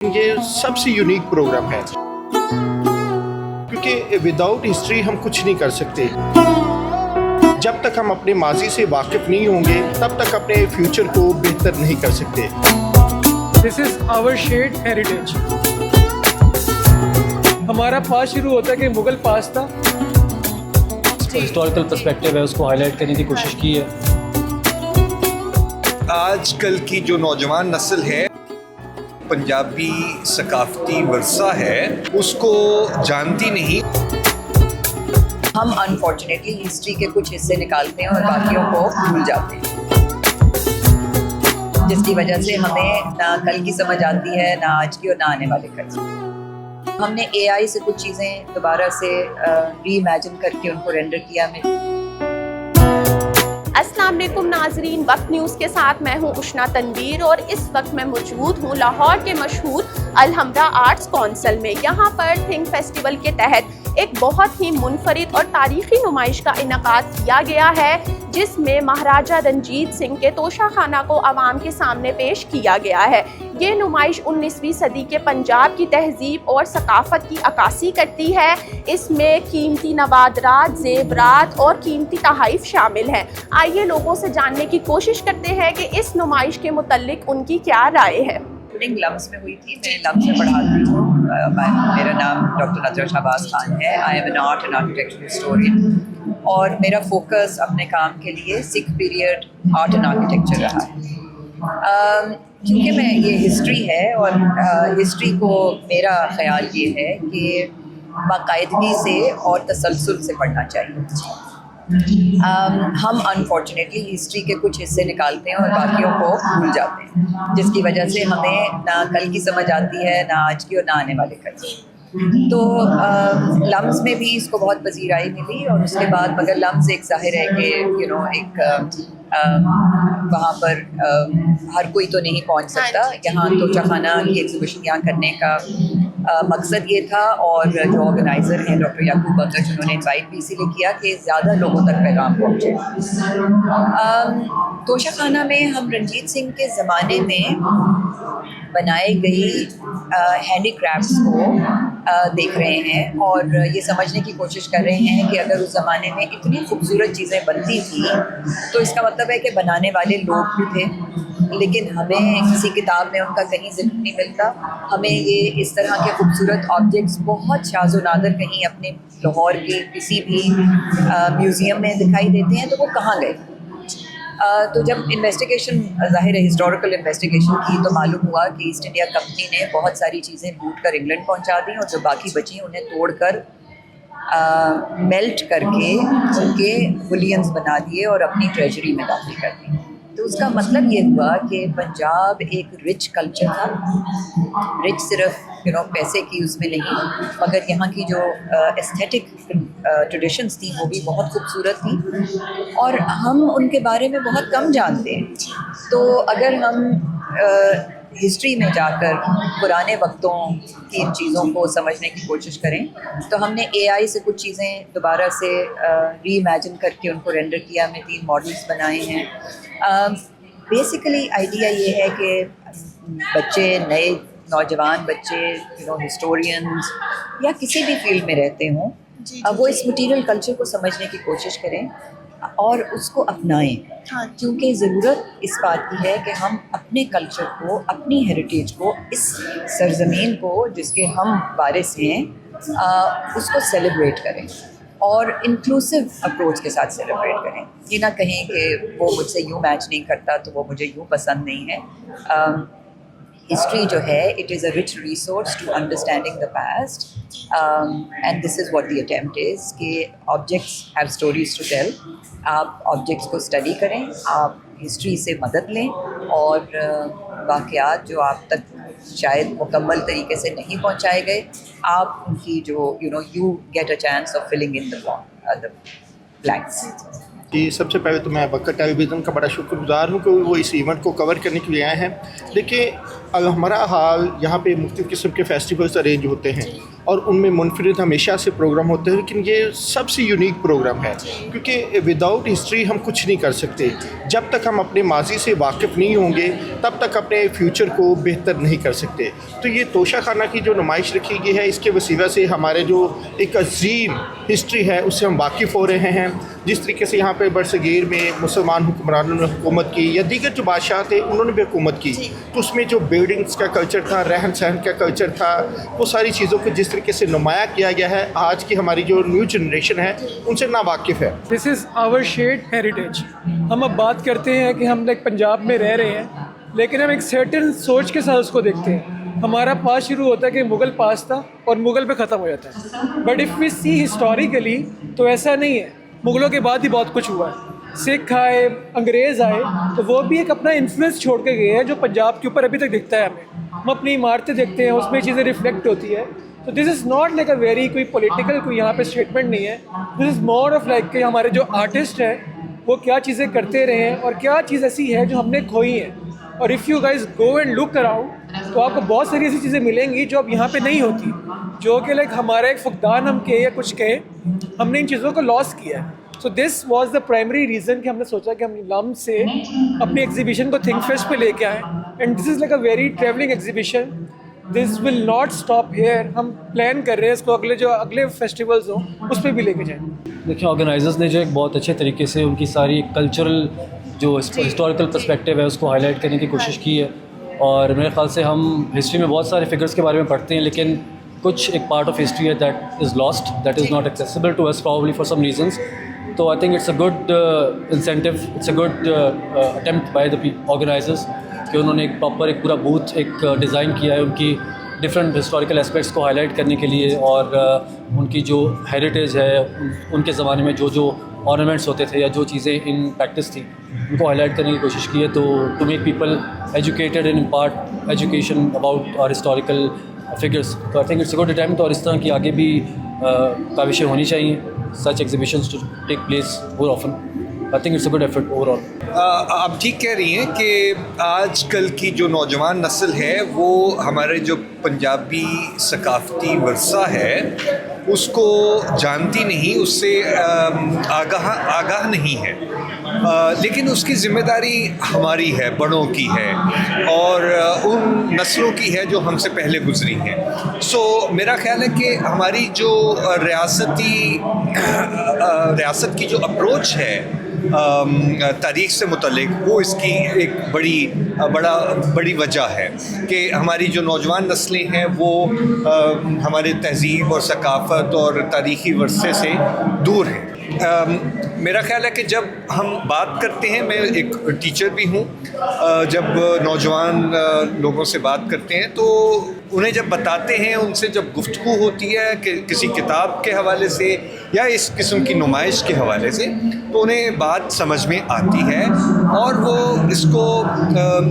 یہ سب سے unique programme ہے کیونکہ وداؤٹ ہسٹری ہم کچھ نہیں کر سکتے. جب تک ہم اپنے ماضی سے واقف نہیں ہوں گے تب تک اپنے فیوچر کو بہتر نہیں کر سکتے. This is our shared heritage. ہمارا پاس شروع ہوتا ہے کہ مغل پاس تھا. ہسٹوریکل پرسپیکٹیو ہے اس کو ہائی لائٹ کرنے کی کوشش کی ہے. آج کل کی جو نوجوان نسل ہے پنجابی ثقافتی ورثہ ہے اس کو جانتی نہیں. ہم انفارچونیٹلی ہسٹری کے کچھ حصے نکالتے ہیں اور باقیوں کو بھول جاتے ہیں، جس کی وجہ سے ہمیں نہ کل کی سمجھ آتی ہے، نہ آج کی اور نہ آنے والے کل کی. ہم نے اے آئی سے کچھ چیزیں دوبارہ سے ری امیجن کر کے ان کو رینڈر کیا. السلام علیکم ناظرین، وقت نیوز کے ساتھ میں ہوں اشنا تنویر اور اس وقت میں موجود ہوں لاہور کے مشہور الحمرا آرٹس کونسل میں. یہاں پر تھنک فیسٹیول کے تحت ایک بہت ہی منفرد اور تاریخی نمائش کا انعقاد کیا گیا ہے، جس میں مہاراجہ رنجیت سنگھ کے توشہ خانہ کو عوام کے سامنے پیش کیا گیا ہے. یہ نمائش 19ویں صدی کے پنجاب کی تہذیب اور ثقافت کی عکاسی کرتی ہے. اس میں قیمتی نوادرات، زیورات اور قیمتی تحائف شامل ہیں. آئیے لوگوں سے جاننے کی کوشش کرتے ہیں کہ اس نمائش کے متعلق ان کی کیا رائے ہے. لمس میں ہوئی تھی، میں لمس میں پڑھاتی ہوں. میرا نام ڈاکٹر نظر شہباز خان ہے. I am an art and architecture historian اور میرا فوکس اپنے کام کے لیے سکھ پیریڈ آرٹ اینڈ آرکیٹیکچر رہا ہے. کیونکہ میں یہ ہسٹری ہے اور ہسٹری کو میرا خیال یہ ہے کہ باقاعدگی سے اور تسلسل سے پڑھنا چاہیے. ہم انفارچونیٹلی ہسٹری کے کچھ حصے نکالتے ہیں اور باقیوں کو بھول جاتے ہیں، جس کی وجہ سے ہمیں نہ کل کی سمجھ آتی ہے، نہ آج کی اور نہ آنے والے کل کی. تو لمز میں بھی اس کو بہت پذیرائی ملی اور اس کے بعد مگر لمز ایک ظاہر ہے کہ ایک وہاں پر ہر کوئی تو نہیں پہنچ سکتا. یہاں توشہ خانہ کی ایگزیبیشن یہاں کرنے کا مقصد یہ تھا اور جو آرگنائزر ہیں ڈاکٹر یعقوب بکر جنہوں نے انوائٹ بھی اسی لیے کیا کہ زیادہ لوگوں تک پیغام پہنچے. توشہ خانہ میں ہم رنجیت سنگھ کے زمانے میں بنائی گئی ہینڈی کرافٹس کو دیکھ رہے ہیں اور یہ سمجھنے کی کوشش کر رہے ہیں کہ اگر اس زمانے میں اتنی خوبصورت چیزیں بنتی تھیں تو اس کا مطلب ہے کہ بنانے والے لوگ بھی تھے، لیکن ہمیں کسی کتاب میں ان کا کہیں ذکر نہیں ملتا. ہمیں یہ اس طرح کے خوبصورت آبجیکٹس بہت شاذ و نادر کہیں اپنے لاہور کے کسی بھی میوزیم میں دکھائی دیتے ہیں، تو وہ کہاں گئے؟ تو جب انویسٹیگیشن ظاہر ہے ہسٹوریکل انویسٹیگیشن کی تو معلوم ہوا کہ ایسٹ انڈیا کمپنی نے بہت ساری چیزیں لوٹ کر انگلینڈ پہنچا دیں اور جو باقی بچی انہیں توڑ کر میلٹ کر کے ان کے بلینز بنا دیے اور اپنی ٹریجری میں داخل کر دی. تو اس کا مطلب یہ ہوا کہ پنجاب ایک رچ کلچر تھا. رچ صرف پیسے کی اس میں نہیں، مگر یہاں کی جو ایستھیٹک ٹریڈیشنس تھیں وہ بھی بہت خوبصورت تھیں اور ہم ان کے بارے میں بہت کم جانتے ہیں. تو اگر ہم ہسٹری میں جا کر پرانے وقتوں کی ان چیزوں کو سمجھنے کی کوشش کریں تو ہم نے اے آئی سے کچھ چیزیں دوبارہ سے ری امیجن کر کے ان کو رینڈر کیا. ہمیں 3 ماڈلس بنائے ہیں. بیسیکلی آئیڈیا یہ ہے کہ بچے، نئے نوجوان بچے ہسٹورینز یا کسی بھی فیلڈ میں رہتے ہوں، وہ اس مٹیریل کلچر کو سمجھنے کی کوشش کریں اور اس کو اپنائیں، کیونکہ ضرورت اس بات کی ہے کہ ہم اپنے کلچر کو، اپنی ہیریٹیج کو، اس سرزمین کو جس کے ہم وارث ہیں، اس کو سیلیبریٹ کریں اور انکلوسیو اپروچ کے ساتھ سیلیبریٹ کریں. یہ نہ کہیں کہ وہ مجھ سے یوں میچ نہیں کرتا تو وہ مجھے یوں پسند نہیں ہے. ہسٹری جو ہے it is a rich resource to understanding the past and this is what the attempt is کہ objects have stories to tell. آپ آبجیکٹس کو اسٹڈی کریں، آپ ہسٹری سے مدد لیں اور واقعات جو آپ تک شاید مکمل طریقے سے نہیں پہنچائے گئے، آپ ان کی جو you get a chance of filling in the blanks. جی، سب سے پہلے تو میں بکر ٹیلی ویژن کا بڑا شکر گزار ہوں کہ وہ اس ایونٹ کو کور کرنے کے لیے آئے ہیں. دیکھیں، अलहमरा हॉल यहाँ पे मुख्तलिफ़ किस्म के फेस्टिवल्स अरेंज होते हैं और उनमें मुनफरिद हमेशा से प्रोग्राम होते हैं, लेकिन ये सबसे यूनिक प्रोग्राम है क्योंकि विदाउट हिस्ट्री हम कुछ नहीं कर सकते। जब तक हम अपने माजी से वाकिफ़ नहीं होंगे तब तक अपने फ्यूचर को बेहतर नहीं कर सकते। तो ये तोशा खाना की जो नुमाइश रखी गई है, इसके वसीला से हमारे जो एक अजीम हिस्ट्री है उससे हम वाकिफ़ हो रहे हैं। जिस तरीके से यहाँ पे बरसगीर में मुसलमान हुक्मरानों ने हुकूमत की या दीगर जो बादशाह थे उन्होंने भी हुकूमत की, तो उसमें जो बिल्डिंग्स का कल्चर था, रहन सहन का कल्चर था, वो सारी चीज़ों को जिस तरीके से नुमाया किया गया है, आज की हमारी जो न्यू जनरेशन है उनसे नावाकिफ़ है। This is our shared heritage. हम अब बात करते हैं कि हम लाइक पंजाब में रह रहे हैं, लेकिन हम एक सर्टेन सोच के साथ उसको देखते हैं। हमारा पास शुरू होता है कि मुग़ल पास था और मुग़ल पे ख़त्म हो जाता है। But if we see historically तो ऐसा नहीं है। मुग़लों के बाद ही बहुत कुछ हुआ है। सिख आए, अंग्रेज़ आए, तो वो भी एक अपना इन्फ्लुएंस छोड़ के गए हैं जो पंजाब के ऊपर अभी तक दिखता है हमें। हम अपनी इमारतें देखते हैं, उसमें चीज़ें रिफ्लेक्ट होती है। तो this is not like a very कोई पॉलिटिकल कोई यहाँ पे स्टेटमेंट नहीं है। This is more of like कि हमारे जो आर्टिस्ट हैं वो क्या चीज़ें करते रहे हैं और क्या चीज़ ऐसी है जो हमने खोई है। और if you guys go and look around तो आपको बहुत सारी ऐसी चीज़ें मिलेंगी जो अब यहाँ पे नहीं होती, जो कि लाइक हमारा एक फुकदान हम कहें या कुछ कहें, हमने इन चीज़ों को लॉस किया है। So this was the primary reason कि हमने सोचा कि हम लम से अपनी एग्जीबिशन को थिंक फेस्ट पे लेके आएँ। And this is like a very travelling exhibition. This will not stop hair. हम प्लान कर रहे हैं इसको अगले फेस्टिवल्स हों उस पर भी लेके जाएँ। देखिए, ऑर्गेनाइजर्स ने जो एक बहुत अच्छे तरीके से उनकी सारी कल्चरल जो हिस्टोरिकल पर्सपेक्टिव है उसको हाईलाइट करने की कोशिश की है। और मेरे ख्याल से हम हिस्ट्री में बहुत सारे फिगर्स के बारे में पढ़ते हैं, लेकिन कुछ एक पार्ट ऑफ हिस्ट्री है that is lost, that is not accessible to us probably for some reasons. तो I think it's a good incentive, it's a good attempt by the organisers कि उन्होंने एक प्रॉपर एक पूरा बूथ एक design किया है उनकी डिफरेंट हिस्टोरिकल एस्पेक्ट्स को हाईलाइट करने के लिए। और उनकी जो हेरिटेज है, उनके ज़माने में जो ऑर्नामेंट्स होते थे या जो चीज़ें इन प्रैक्टिस थी उनको हाईलाइट करने की कोशिश की है। तो to make people educated and impart education about our historical figures. तो I think it's a good attempt और इस तरह की आगे भी काविशें होनी चाहिए, such exhibitions to take place more often. I think it's a good effort overall. आप ठीक कह रही हैं कि आजकल की जो नौजवान नस्ल है वो हमारे जो पंजाबी सकाफ़ती वर्सा है उसको जानती नहीं, उससे आगाह नहीं है। लेकिन उसकी ज़िम्मेदारी हमारी है, बड़ों की है और उन नस्लों की है जो हमसे पहले गुजरी हैं। सो मेरा ख्याल है कि हमारी जो रियासत की जो अप्रोच है तारीख़ से मुतल्लिक, वो इसकी एक बड़ी वजह है कि हमारी जो नौजवान नस्लें हैं वो हमारे तहज़ीब और सकाफ़त और तारीख़ी वर्से से दूर हैं। मेरा ख्याल है कि जब हम बात करते हैं, मैं एक टीचर भी हूँ, जब नौजवान लोगों से बात करते हैं तो उन्हें जब बताते हैं, उनसे जब गुफ्तगू होती है कि किसी किताब के हवाले से या इस किस्म की नुमाइश के हवाले से, तो उन्हें बात समझ में आती है और वो इसको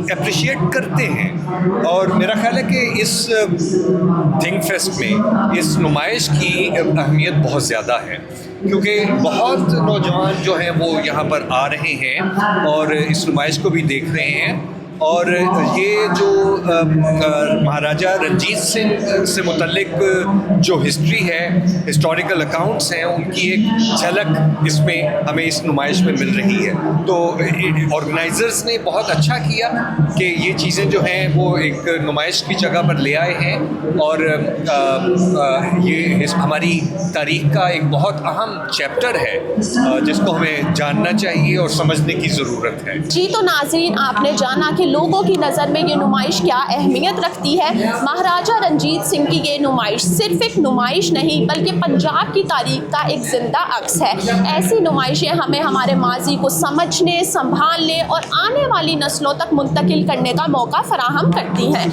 अप्रिशिएट करते हैं। और मेरा ख्याल है कि इस थिंक फेस्ट में इस नुमाइश की अहमियत बहुत ज़्यादा है क्योंकि बहुत नौजवान जो हैं वो यहाँ पर आ रहे हैं और इस नुमाइश को भी देख रहे हैं। और ये जो महाराजा रंजीत सिंह से मुतल्लिक जो हिस्ट्री है, हिस्टोरिकल अकाउंट्स हैं, उनकी एक झलक इसमें हमें इस नुमाइश में मिल रही है। तो ऑर्गेनाइजर्स ने बहुत अच्छा किया कि ये चीज़ें जो हैं वो एक नुमाइश की जगह पर ले आए हैं और ये हमारी तारीख़ का एक बहुत अहम चैप्टर है जिसको हमें जानना चाहिए और समझने की ज़रूरत है। जी, तो नाज़रीन, आपने जाना कि लोगों की नज़र में ये नुमाइश क्या अहमियत रखती है। महाराजा रंजीत सिंह की ये नुमाइश सिर्फ एक नुमाइश नहीं बल्कि पंजाब की तारीख का एक जिंदा अक्स है। ऐसी नुमाइशें हमें हमारे माजी को समझने, संभालने और आने वाली नस्लों तक मुंतकिल करने का मौका फराहम करती हैं।